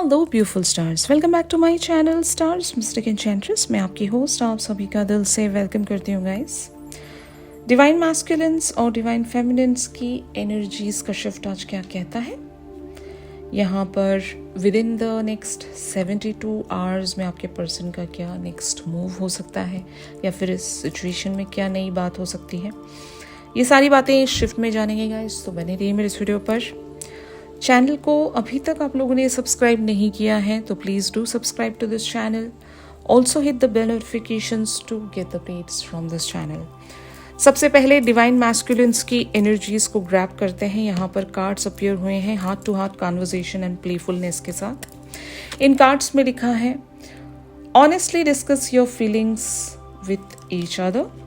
Hello beautiful stars, welcome back to my channel stars mystic enchantress. मैं आपकी host आप सभी का दिल से वेलकम करती हूँ गाइस। डिवाइन मैस्कुलिन्स और डिवाइन फेमिनिन्स की एनर्जीज का शिफ्ट आज क्या कहता है, यहाँ पर with in the next 72 hours में आपके पर्सन का क्या नेक्स्ट मूव हो सकता है या फिर इस सिचुएशन में क्या नई बात हो सकती है, ये सारी बातें इस शिफ्ट में जानेंगे गाइस। तो बने रहिए मेरे इस वीडियो पर। चैनल को अभी तक आप लोगों ने सब्सक्राइब नहीं किया है तो please do subscribe to this channel. Also hit the bell notifications to get the updates from this channel. सबसे पहले डिवाइन मैस्कुलिन्स की एनर्जीज को ग्रैब करते हैं। यहाँ पर कार्ड्स अपीयर हुए हैं heart to heart conversation and playfulness के साथ। इन कार्ड्स में लिखा है honestly discuss your feelings with each other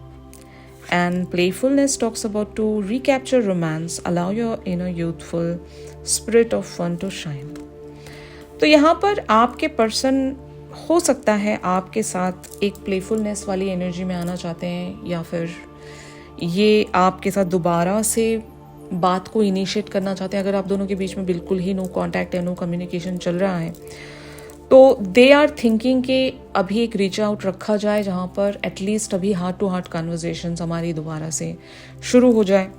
and playfulness talks about to recapture romance, allow your inner youthful spirit of fun to shine। तो यहाँ पर आपके पर्सन हो सकता है आपके साथ एक प्लेफुलनेस वाली एनर्जी में आना चाहते हैं, या फिर ये आपके साथ दोबारा से बात को इनिशिएट करना चाहते हैं। अगर आप दोनों के बीच में बिल्कुल ही नो कॉन्टैक्ट है, नो कम्युनिकेशन चल रहा है, तो दे आर थिंकिंग कि अभी एक रीच आउट रखा जाए जहाँ पर एटलीस्ट अभी हार्ट टू हार्ट कन्वर्सेशंस हमारी दोबारा से शुरू हो जाए।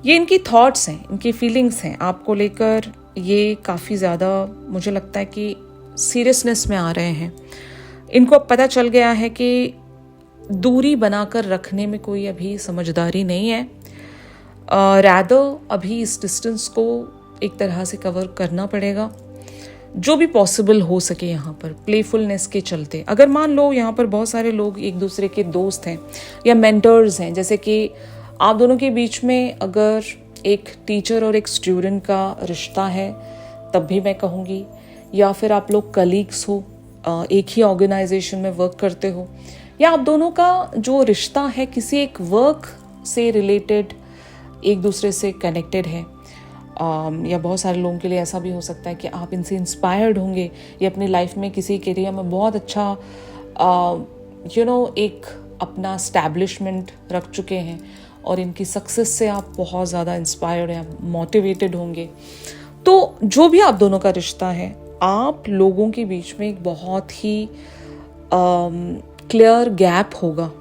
ये इनकी थॉट्स हैं, इनकी फीलिंग्स हैं आपको लेकर। ये काफ़ी ज़्यादा मुझे लगता है कि सीरियसनेस में आ रहे हैं। इनको अब पता चल गया है कि दूरी बनाकर रखने में कोई अभी समझदारी नहीं है। रैदर अभी इस डिस्टेंस को एक तरह से कवर करना पड़ेगा जो भी पॉसिबल हो सके। यहाँ पर प्लेफुलनेस के चलते अगर मान लो यहाँ पर बहुत सारे लोग एक दूसरे के दोस्त हैं या मेंटर्स हैं, जैसे कि आप दोनों के बीच में अगर एक टीचर और एक स्टूडेंट का रिश्ता है तब भी मैं कहूँगी, या फिर आप लोग कलीग्स हो, एक ही ऑर्गेनाइजेशन में वर्क करते हो, या आप दोनों का जो रिश्ता है किसी एक वर्क से रिलेटेड एक दूसरे से कनेक्टेड है। या बहुत सारे लोगों के लिए ऐसा भी हो सकता है कि आप इनसे इंस्पायर्ड होंगे या अपनी लाइफ में किसी के एरिया में बहुत अच्छा एक अपना स्टैब्लिशमेंट रख चुके हैं और इनकी सक्सेस से आप बहुत ज़्यादा इंस्पायर्ड या मोटिवेटेड होंगे। तो जो भी आप दोनों का रिश्ता है, आप लोगों के बीच में एक बहुत ही क्लियर गैप होगा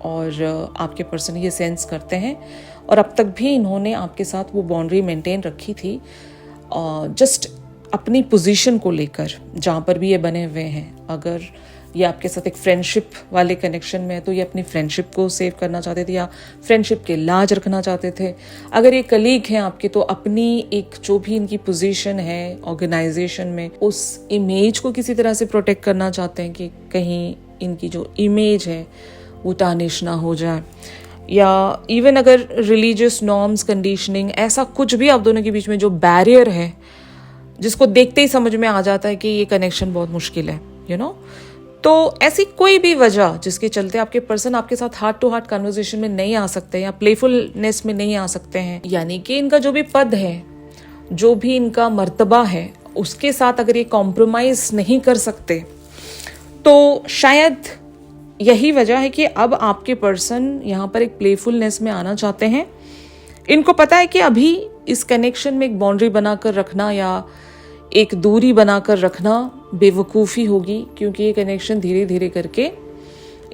और आपके पर्सन ये सेंस करते हैं। और अब तक भी इन्होंने आपके साथ वो बाउंड्री मेंटेन रखी थी जस्ट अपनी पोजीशन को लेकर जहाँ पर भी ये बने हुए हैं। अगर ये आपके साथ एक फ्रेंडशिप वाले कनेक्शन में है तो ये अपनी फ्रेंडशिप को सेव करना चाहते थे या फ्रेंडशिप के लाज रखना चाहते थे। अगर ये कलीग हैं आपके तो अपनी एक जो भी इनकी पोजीशन है ऑर्गेनाइजेशन में उस इमेज को किसी तरह से प्रोटेक्ट करना चाहते हैं कि कहीं इनकी जो इमेज है वो टार्निश ना हो जाए। या इवन अगर रिलीजियस नॉर्म्स, कंडीशनिंग, ऐसा कुछ भी आप दोनों के बीच में जो बैरियर है जिसको देखते ही समझ में आ जाता है कि ये कनेक्शन बहुत मुश्किल है, तो ऐसी कोई भी वजह जिसके चलते आपके पर्सन आपके साथ हार्ट टू हार्ट कन्वर्सेशन में नहीं आ सकते या प्लेफुलनेस में नहीं आ सकते हैं, यानी कि इनका जो भी पद है, जो भी इनका मर्तबा है, उसके साथ अगर ये कॉम्प्रोमाइज नहीं कर सकते तो शायद यही वजह है कि अब आपके पर्सन यहाँ पर एक प्लेफुलनेस में आना चाहते हैं। इनको पता है कि अभी इस कनेक्शन में एक बाउंड्री बनाकर रखना या एक दूरी बनाकर रखना बेवकूफ़ी होगी, क्योंकि ये कनेक्शन धीरे धीरे करके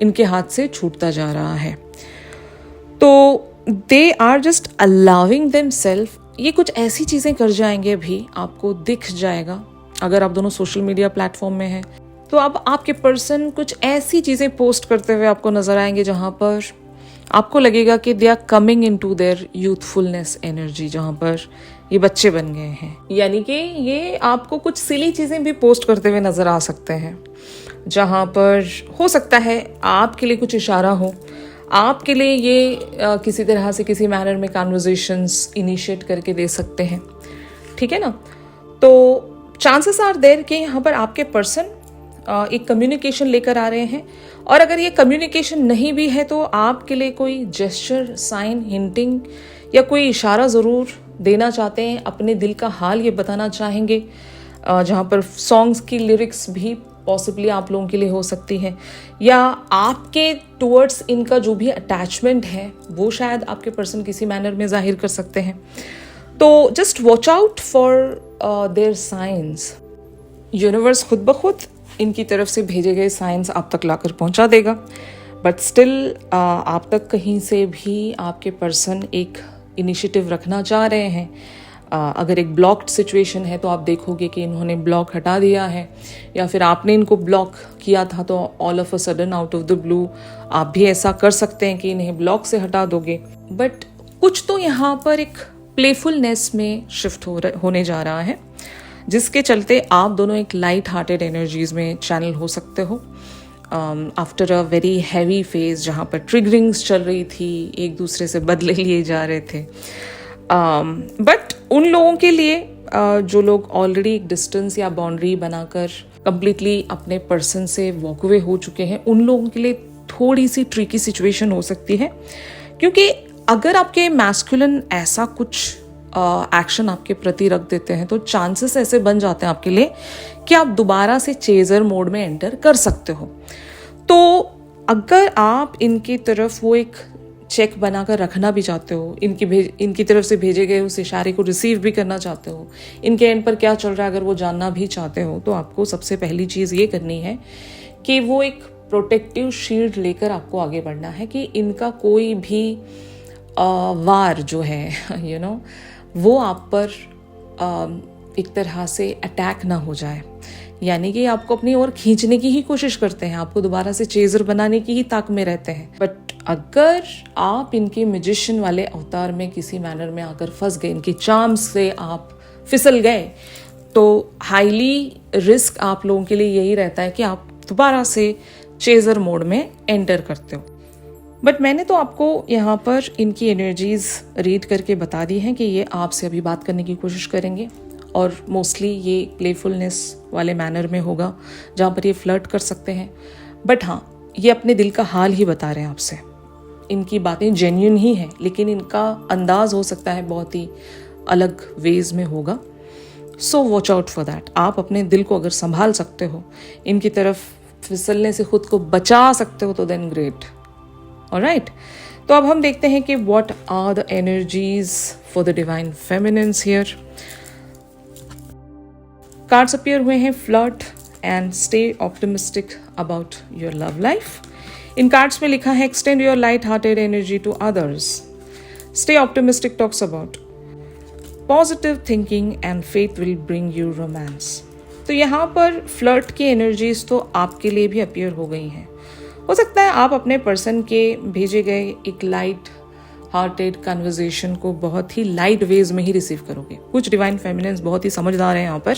इनके हाथ से छूटता जा रहा है। तो they are just allowing themselves. ये कुछ ऐसी चीज़ें कर जाएंगे, अभी आपको दिख जाएगा अगर आप दोनों सोशल मीडिया प्लेटफॉर्म में हैं तो अब आपके पर्सन कुछ ऐसी चीज़ें पोस्ट करते हुए आपको नजर आएंगे जहाँ पर आपको लगेगा कि they are coming into their youthfulness energy, जहाँ पर ये बच्चे बन गए हैं। यानी कि ये आपको कुछ सिली चीज़ें भी पोस्ट करते हुए नजर आ सकते हैं, जहाँ पर हो सकता है आपके लिए कुछ इशारा हो, आपके लिए ये किसी तरह से किसी मैनर में कन्वर्सेशंस इनिशिएट करके दे सकते हैं, ठीक है ना। तो चांसेस आर देयर कि यहाँ पर आपके पर्सन एक कम्युनिकेशन लेकर आ रहे हैं, और अगर ये कम्युनिकेशन नहीं भी है तो आपके लिए कोई जेस्चर, साइन, हिंटिंग या कोई इशारा ज़रूर देना चाहते हैं, अपने दिल का हाल ये बताना चाहेंगे, जहाँ पर सॉन्ग्स की लिरिक्स भी पॉसिबली आप लोगों के लिए हो सकती हैं, या आपके टुवर्ड्स इनका जो भी अटैचमेंट है वो शायद आपके पर्सन किसी मैनर में जाहिर कर सकते हैं। तो just watch out for their science. Universe खुद ब खुद इनकी तरफ से भेजे गए साइंस आप तक लाकर पहुंचा देगा, बट स्टिल आप तक कहीं से भी आपके पर्सन एक इनिशिएटिव रखना चाह रहे हैं। अगर एक ब्लॉक्ड सिचुएशन है तो आप देखोगे कि इन्होंने ब्लॉक हटा दिया है, या फिर आपने इनको ब्लॉक किया था तो all of a sudden out of the blue आप भी ऐसा कर सकते हैं कि इन्हें ब्लॉक से हटा दोगे। बट कुछ तो यहाँ पर एक प्लेफुलनेस में शिफ्ट होने जा रहा है, जिसके चलते आप दोनों एक लाइट हार्टेड एनर्जीज में चैनल हो सकते हो after a very heavy phase, जहाँ पर ट्रिगरिंग्स चल रही थी, एक दूसरे से बदले लिए जा रहे थे। बट उन लोगों के लिए जो लोग ऑलरेडी एक डिस्टेंस या बाउंड्री बनाकर कंप्लीटली अपने पर्सन से वॉक अवे हो चुके हैं, उन लोगों के लिए थोड़ी सी ट्रिकी सिचुएशन हो सकती है, क्योंकि अगर आपके मैस्कुलिन ऐसा कुछ एक्शन आपके प्रति रख देते हैं तो चांसेस ऐसे बन जाते हैं आपके लिए कि आप दोबारा से चेजर मोड में एंटर कर सकते हो। तो अगर आप इनकी तरफ वो एक चेक बनाकर रखना भी चाहते हो, इनकी तरफ से भेजे गए उस इशारे को रिसीव भी करना चाहते हो, इनके एंड पर क्या चल रहा है अगर वो जानना भी चाहते हो, तो आपको सबसे पहली चीज़ ये करनी है कि वो एक प्रोटेक्टिव शील्ड लेकर आपको आगे बढ़ना है कि इनका कोई भी वार जो है वो आप पर एक तरह से अटैक ना हो जाए। यानी कि आपको अपनी ओर खींचने की ही कोशिश करते हैं, आपको दोबारा से चेजर बनाने की ही ताक में रहते हैं। बट अगर आप इनके मैजिशियन वाले अवतार में किसी मैनर में आकर फंस गए, इनके चार्म्स से आप फिसल गए, तो हाईली रिस्क आप लोगों के लिए यही रहता है कि आप दोबारा से चेजर मोड में एंटर करते हो। बट मैंने तो आपको यहाँ पर इनकी एनर्जीज रीड करके बता दी हैं कि ये आपसे अभी बात करने की कोशिश करेंगे, और मोस्टली ये प्लेफुलनेस वाले मैनर में होगा जहाँ पर ये फ्लर्ट कर सकते हैं। बट हाँ, ये अपने दिल का हाल ही बता रहे हैं आपसे, इनकी बातें जेन्युइन ही हैं, लेकिन इनका अंदाज हो सकता है बहुत ही अलग वेज में होगा। So watch out for that. आप अपने दिल को अगर संभाल सकते हो, इनकी तरफ फिसलने से खुद को बचा सकते हो, तो देन ग्रेट। ऑलराइट, तो अब हम देखते हैं कि what are the energies for the divine feminines here. Cards appear हुए हैं flirt and stay optimistic about your love life. इन कार्ड्स में लिखा है extend your light hearted energy to others. Stay optimistic talks about positive thinking and faith will bring you romance. तो यहाँ पर flirt की एनर्जीज तो आपके लिए भी अपीयर हो गई हैं। हो सकता है आप अपने पर्सन के भेजे गए एक लाइट हार्टेड कन्वर्सेशन को बहुत ही लाइट वेज में ही रिसीव करोगे। कुछ डिवाइन फेमिनिन्स बहुत ही समझदार हैं यहाँ पर,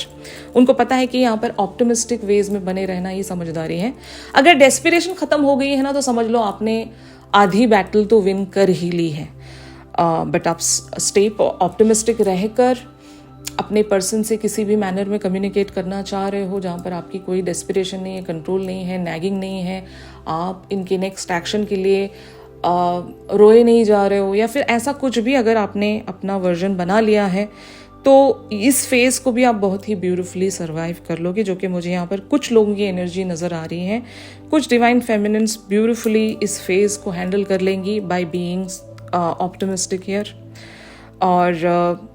उनको पता है कि यहाँ पर ऑप्टिमिस्टिक वेज में बने रहना ही समझदारी है। अगर डेस्पिरेशन खत्म हो गई है ना, तो समझ लो आपने आधी बैटल तो विन कर ही ली है। बट आप स्टे ऑप्टिमिस्टिक रहकर अपने पर्सन से किसी भी मैनर में कम्युनिकेट करना चाह रहे हो जहाँ पर आपकी कोई डेस्पिरेशन नहीं है, कंट्रोल नहीं है, नैगिंग नहीं है, आप इनके नेक्स्ट एक्शन के लिए रोए नहीं जा रहे हो, या फिर ऐसा कुछ भी अगर आपने अपना वर्जन बना लिया है, तो इस फेज को भी आप बहुत ही ब्यूटीफुली सर्वाइव कर लोगे, जो कि मुझे यहाँ पर कुछ लोगों की एनर्जी नज़र आ रही है। कुछ डिवाइन फेमिनिन्स ब्यूटीफुली इस फेज को हैंडल कर लेंगी बाय बीइंग ऑप्टिमिस्टिक हियर। और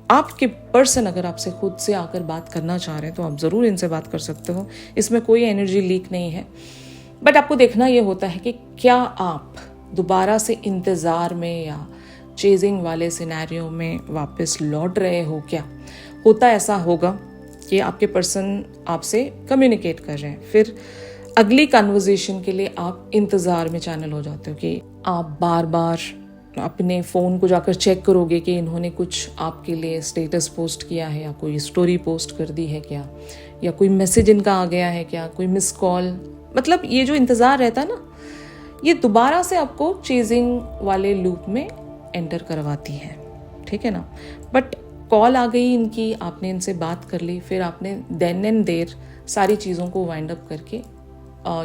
आपके पर्सन अगर आपसे खुद से आकर बात करना चाह रहे हैं तो आप ज़रूर इनसे बात कर सकते हो, इसमें कोई एनर्जी लीक नहीं है। बट आपको देखना ये होता है कि क्या आप दोबारा से इंतज़ार में या चेजिंग वाले सिनेरियो में वापस लौट रहे हो। क्या होता ऐसा होगा कि आपके पर्सन आपसे कम्युनिकेट कर रहे हैं, फिर अगली कन्वर्सेशन के लिए आप इंतज़ार में चैनल हो जाते हो कि आप बार बार अपने फ़ोन को जाकर चेक करोगे कि इन्होंने कुछ आपके लिए स्टेटस पोस्ट किया है, या कोई स्टोरी पोस्ट कर दी है क्या, या कोई मैसेज इनका आ गया है क्या, कोई मिस कॉल। मतलब ये जो इंतज़ार रहता है ना, ये दोबारा से आपको चेजिंग वाले लूप में एंटर करवाती है, ठीक है ना। बट कॉल आ गई इनकी, आपने इनसे बात कर ली, फिर आपने देन एंड देर सारी चीज़ों को वाइंड अप करके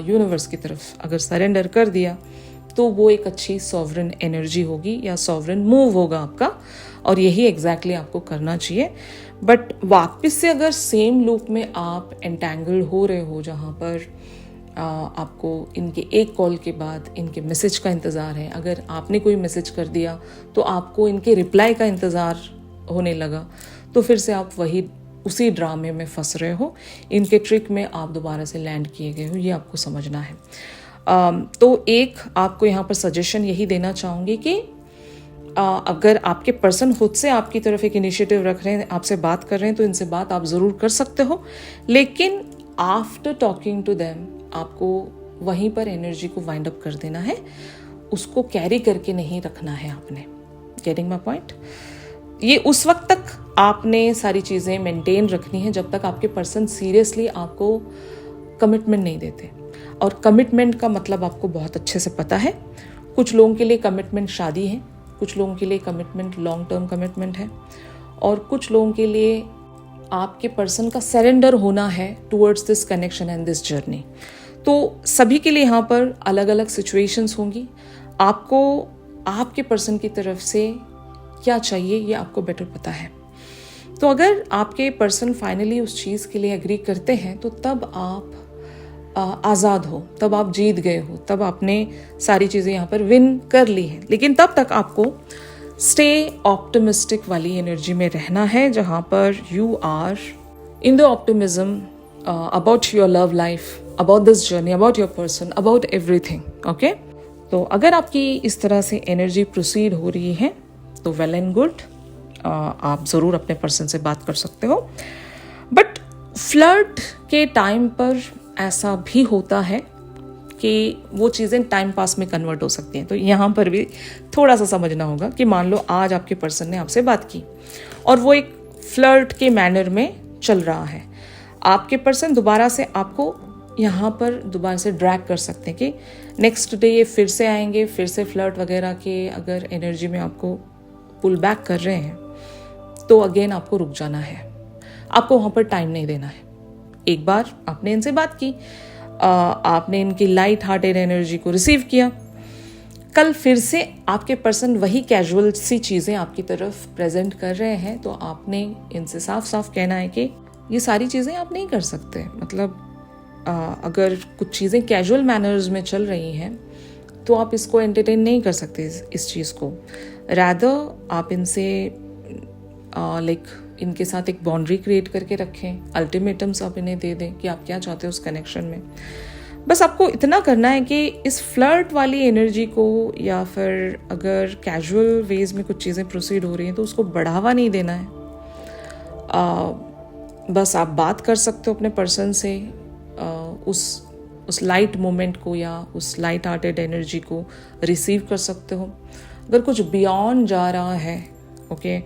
यूनिवर्स की तरफ अगर सरेंडर कर दिया, तो वो एक अच्छी सॉवरन एनर्जी होगी या सॉवरन मूव होगा आपका, और यही एग्जैक्टली आपको करना चाहिए। बट वापस से अगर सेम लूप में आप एंटेंगल्ड हो रहे हो, जहाँ पर आपको इनके एक कॉल के बाद इनके मैसेज का इंतज़ार है, अगर आपने कोई मैसेज कर दिया तो आपको इनके रिप्लाई का इंतज़ार होने लगा, तो फिर से आप वही उसी ड्रामे में फंस रहे हो, इनके ट्रिक में आप दोबारा से लैंड किए गए हो, ये आपको समझना है। तो एक आपको यहाँ पर सजेशन यही देना चाहूँगी कि अगर आपके पर्सन खुद से आपकी तरफ एक इनिशिएटिव रख रहे हैं, आपसे बात कर रहे हैं, तो इनसे बात आप ज़रूर कर सकते हो, लेकिन आफ्टर टॉकिंग टू देम आपको वहीं पर एनर्जी को वाइंड अप कर देना है, उसको कैरी करके नहीं रखना है आपने। Getting my point? ये उस वक्त तक आपने सारी चीज़ें मेंटेन रखनी है जब तक आपके पर्सन सीरियसली आपको कमिटमेंट नहीं देते। और कमिटमेंट का मतलब आपको बहुत अच्छे से पता है। कुछ लोगों के लिए कमिटमेंट शादी है, कुछ लोगों के लिए कमिटमेंट लॉन्ग टर्म कमिटमेंट है, और कुछ लोगों के लिए आपके पर्सन का सरेंडर होना है towards this connection and this journey. तो सभी के लिए यहाँ पर अलग अलग सिचुएशंस होंगी। आपको आपके पर्सन की तरफ से क्या चाहिए ये आपको बेटर पता है। तो अगर आपके पर्सन फाइनली उस चीज़ के लिए एग्री करते हैं तो तब आप आज़ाद हो, तब आप जीत गए हो, तब आपने सारी चीज़ें यहाँ पर विन कर ली है। लेकिन तब तक आपको स्टे ऑप्टिमिस्टिक वाली एनर्जी में रहना है, जहाँ पर you are in the optimism about your love life, about this journey, about your person, about everything. Okay, तो अगर आपकी इस तरह से एनर्जी प्रोसीड हो रही है तो वेल एंड गुड, आप ज़रूर अपने पर्सन से बात कर सकते हो। बट फ्लर्ट के टाइम पर ऐसा भी होता है कि वो चीज़ें टाइम पास में कन्वर्ट हो सकती हैं। तो यहाँ पर भी थोड़ा सा समझना होगा कि मान लो आज आपके पर्सन ने आपसे बात की और वो एक फ्लर्ट के मैनर में चल रहा है, आपके पर्सन दोबारा से आपको यहाँ पर दोबारा से ड्रैग कर सकते हैं कि नेक्स्ट डे ये फिर से आएंगे, फिर से फ्लर्ट वगैरह के अगर एनर्जी में आपको पुल बैक कर रहे हैं तो अगेन आपको रुक जाना है, आपको वहाँ पर टाइम नहीं देना है। एक बार आपने इनसे बात की, आपने इनकी लाइट हार्टेड एनर्जी को रिसीव किया, कल फिर से आपके पर्सन वही कैजुअल सी चीज़ें आपकी तरफ प्रेजेंट कर रहे हैं, तो आपने इनसे साफ साफ कहना है कि ये सारी चीज़ें आप नहीं कर सकते। मतलब अगर कुछ चीज़ें कैजुअल मैनर्स में चल रही हैं तो आप इसको एंटरटेन नहीं कर सकते इस चीज़ को। रैदर आप इनसे लाइक इनके साथ एक बाउंड्री क्रिएट करके रखें, अल्टीमेटम्स आप इन्हें दे दें कि आप क्या चाहते हो उस कनेक्शन में। बस आपको इतना करना है कि इस फ्लर्ट वाली एनर्जी को, या फिर अगर कैजुअल वेज में कुछ चीज़ें प्रोसीड हो रही हैं तो उसको बढ़ावा नहीं देना है। बस आप बात कर सकते हो अपने पर्सन से, उस लाइट मोमेंट को या उस लाइट हार्टेड एनर्जी को रिसीव कर सकते हो। अगर कुछ बियॉन्ड जा रहा है, ओके,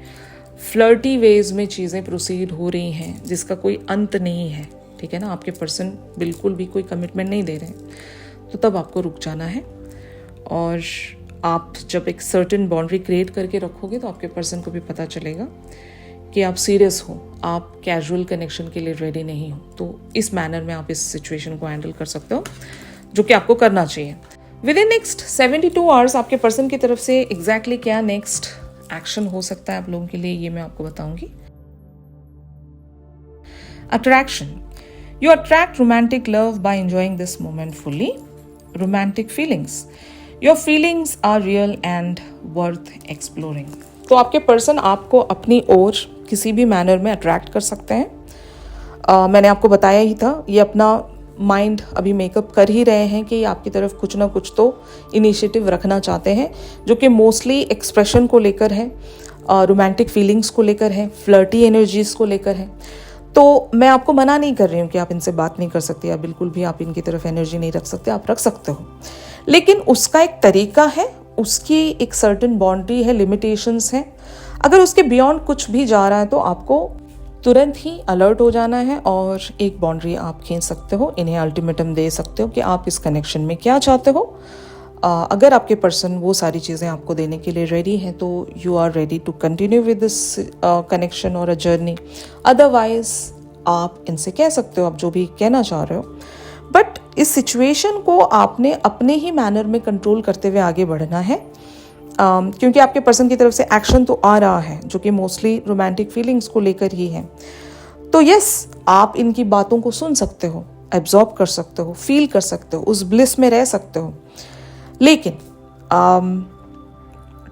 फ्लर्टी वेज में चीज़ें प्रोसीड हो रही हैं जिसका कोई अंत नहीं है, ठीक है ना, आपके पर्सन बिल्कुल भी कोई कमिटमेंट नहीं दे रहे हैं, तो तब आपको रुक जाना है। और आप जब एक सर्टेन बाउंड्री क्रिएट करके रखोगे तो आपके पर्सन को भी पता चलेगा कि आप सीरियस हो, आप कैजुअल कनेक्शन के लिए रेडी नहीं हो। तो इस मैनर में आप इस सिचुएशन को हैंडल कर सकते हो, जो कि आपको करना चाहिए। विद इन नेक्स्ट 72 आवर्स आपके पर्सन की तरफ से एग्जैक्टली क्या नेक्स्ट एक्शन हो सकता है आप लोगों के लिए, ये मैं आपको बताऊंगी। Attraction. You attract romantic love by enjoying this moment fully. Romantic feelings. Your feelings are real and worth exploring. तो आपके पर्सन आपको अपनी ओर किसी भी मैनर में अट्रैक्ट कर सकते हैं। मैंने आपको बताया ही था, ये अपना माइंड अभी मेकअप कर ही रहे हैं कि आपकी तरफ कुछ ना कुछ तो इनिशिएटिव रखना चाहते हैं, जो कि मोस्टली एक्सप्रेशन को लेकर है, रोमांटिक फीलिंग्स को लेकर है, फ्लर्टी एनर्जीज को लेकर है। तो मैं आपको मना नहीं कर रही हूँ कि आप इनसे बात नहीं कर सकते या बिल्कुल भी आप इनकी तरफ एनर्जी नहीं रख सकते, आप रख सकते हो, लेकिन उसका एक तरीका है, उसकी एक सर्टेन बाउंड्री है, लिमिटेशंस हैं। अगर उसके बियॉन्ड कुछ भी जा रहा है तो आपको तुरंत ही अलर्ट हो जाना है और एक बाउंड्री आप खींच सकते हो, इन्हें अल्टीमेटम दे सकते हो कि आप इस कनेक्शन में क्या चाहते हो। अगर आपके पर्सन वो सारी चीज़ें आपको देने के लिए रेडी हैं तो you are ready to continue with this connection और अ जर्नी। अदरवाइज आप इनसे कह सकते हो आप जो भी कहना चाह रहे हो, बट इस सिचुएशन को आपने अपने ही मैनर में कंट्रोल करते हुए आगे बढ़ना है, क्योंकि आपके पर्सन की तरफ से एक्शन तो आ रहा है जो कि मोस्टली रोमांटिक फीलिंग्स को लेकर ही है। तो यस, आप इनकी बातों को सुन सकते हो, एब्जॉर्ब कर सकते हो, फील कर सकते हो, उस ब्लिस में रह सकते हो, लेकिन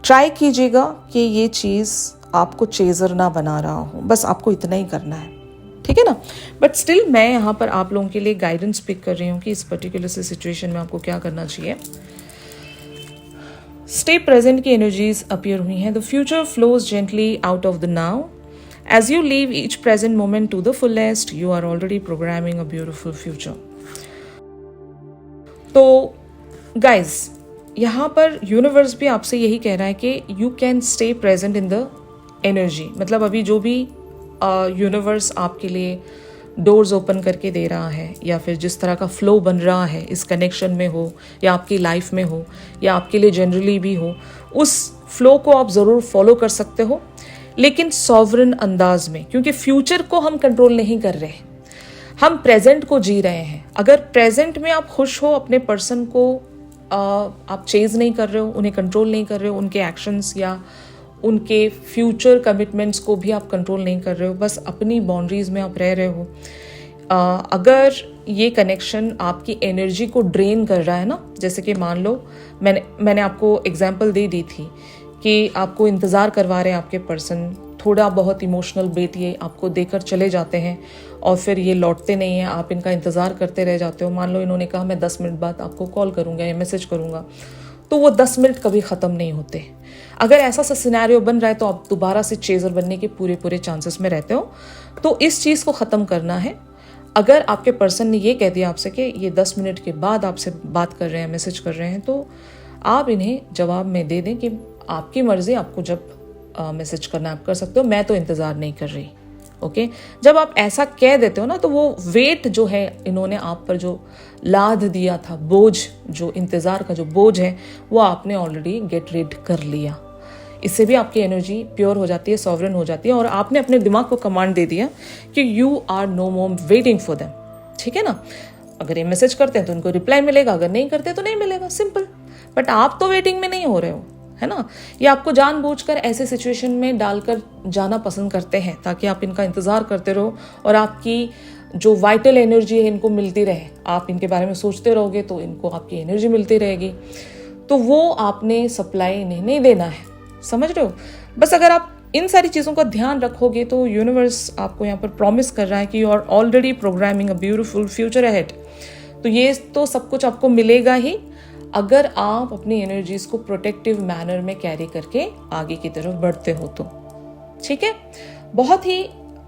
ट्राई कीजिएगा कि ये चीज़ आपको चेज़र ना बना रहा हो। बस आपको इतना ही करना है, ठीक है ना। बट स्टिल मैं यहाँ पर आप लोगों के लिए गाइडेंस पिक कर रही हूँ कि इस पर्टिकुलर से सिचुएशन में आपको क्या करना चाहिए। स्टे प्रेजेंट की एनर्जीज अपीयर हुई हैं। The future flows gently out of the now as you live each present moment to the fullest, you are already programming a beautiful future. तो गाइज यहाँ पर यूनिवर्स भी आपसे यही कह रहा है कि you can stay present in the energy. मतलब अभी जो भी यूनिवर्स आपके लिए डोर्स ओपन करके दे रहा है या फिर जिस तरह का फ्लो बन रहा है इस कनेक्शन में हो या आपकी लाइफ में हो या आपके लिए जनरली भी हो, उस फ्लो को आप ज़रूर फॉलो कर सकते हो, लेकिन सॉवरन अंदाज में, क्योंकि फ्यूचर को हम कंट्रोल नहीं कर रहे, हम प्रेजेंट को जी रहे हैं। अगर प्रेजेंट में आप खुश हो, अपने पर्सन को आप चेज नहीं कर रहे हो, उन्हें कंट्रोल नहीं कर रहे हो, उनके एक्शंस या उनके फ्यूचर कमिटमेंट्स को भी आप कंट्रोल नहीं कर रहे हो, बस अपनी बाउंड्रीज में आप रह रहे हो। अगर ये कनेक्शन आपकी एनर्जी को ड्रेन कर रहा है ना, जैसे कि मान लो मैंने आपको एग्जांपल दे दी थी कि आपको इंतज़ार करवा रहे हैं आपके पर्सन, थोड़ा बहुत इमोशनल बेट ये आपको देकर चले जाते हैं और फिर ये लौटते नहीं हैं, आप इनका इंतज़ार करते रह जाते हो। मान लो इन्होंने कहा मैं 10 मिनट बाद आपको कॉल करूँगा या मैसेज करूँगा, तो वो 10 मिनट कभी ख़त्म नहीं होते। अगर ऐसा सा सिनेरियो बन रहा है तो आप दोबारा से चेजर बनने के पूरे चांसेस में रहते हो। तो इस चीज़ को ख़त्म करना है। अगर आपके पर्सन ने ये कह दिया आपसे कि ये 10 मिनट के बाद आपसे बात कर रहे हैं, मैसेज कर रहे हैं, तो आप इन्हें जवाब में दे दें कि आपकी मर्ज़ी, आपको जब मैसेज करना आप कर सकते हो, मैं तो इंतज़ार नहीं कर रही। ओके जब आप ऐसा कह देते हो ना, तो वो वेट जो है इन्होंने आप पर जो लाद दिया था, बोझ, जो इंतज़ार का जो बोझ है, वो आपने ऑलरेडी गेट रिड कर लिया। इससे भी आपकी एनर्जी प्योर हो जाती है, सॉवरन हो जाती है, और आपने अपने दिमाग को कमांड दे दिया कि you are no more waiting for them. ठीक है ना। अगर ये मैसेज करते हैं तो उनको रिप्लाई मिलेगा, अगर नहीं करते तो नहीं मिलेगा, सिंपल। बट आप तो वेटिंग में नहीं हो रहे हो, है ना। ये आपको जानबूझकर ऐसे सिचुएशन में डालकर जाना पसंद करते हैं ताकि आप इनका इंतज़ार करते रहो और आपकी जो वाइटल एनर्जी है इनको मिलती रहे। आप इनके बारे में सोचते रहोगे तो इनको आपकी एनर्जी मिलती रहेगी, तो वो आपने सप्लाई इन्हें नहीं देना है, समझ रहे हो। बस अगर आप इन सारी चीज़ों का ध्यान रखोगे तो यूनिवर्स आपको यहाँ पर प्रॉमिस कर रहा है कि you are already programming a beautiful future ahead. तो ये तो सब कुछ आपको मिलेगा ही अगर आप अपनी एनर्जीज को प्रोटेक्टिव मैनर में कैरी करके आगे की तरफ बढ़ते हो तो। ठीक है, बहुत ही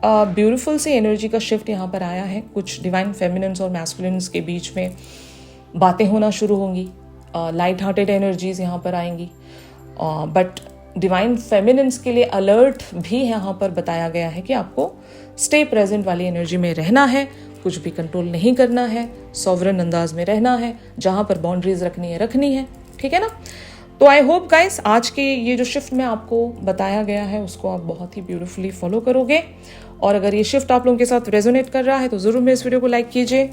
ब्यूटीफुल सी एनर्जी का शिफ्ट यहाँ पर आया है। कुछ डिवाइन फेमिनिन्स और मैस्कुलिन्स के बीच में बातें होना शुरू होंगी, लाइट हार्टेड एनर्जीज यहाँ पर आएंगी, बट डिवाइन फेमिनिन्स के लिए अलर्ट भी यहाँ पर बताया गया है कि आपको स्टे प्रेजेंट वाली एनर्जी में रहना है, कुछ भी कंट्रोल नहीं करना है, सॉवरन अंदाज में रहना है, जहाँ पर बाउंड्रीज रखनी है। ठीक है ना। तो आई होप गाइस आज के ये जो शिफ्ट में आपको बताया गया है उसको आप बहुत ही ब्यूटीफुली फॉलो करोगे, और अगर ये शिफ्ट आप लोगों के साथ रेजोनेट कर रहा है तो ज़रूर मेरे इस वीडियो को लाइक कीजिए।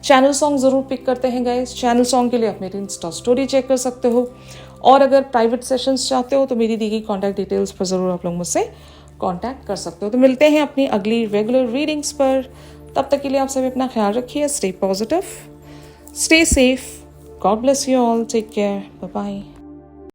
चैनल सॉन्ग ज़रूर पिक करते हैं गाइस। चैनल सॉन्ग के लिए आप मेरी इंस्टा स्टोरी चेक कर सकते हो, और अगर प्राइवेट सेशंस चाहते हो तो मेरी दी गई कॉन्टैक्ट डिटेल्स पर ज़रूर आप लोग मुझसे कॉन्टैक्ट कर सकते हो। तो मिलते हैं अपनी अगली रेगुलर रीडिंग्स पर। तब तक के लिए आप सभी अपना ख्याल रखिए। Stay positive, stay safe, God bless you all, take care, bye bye.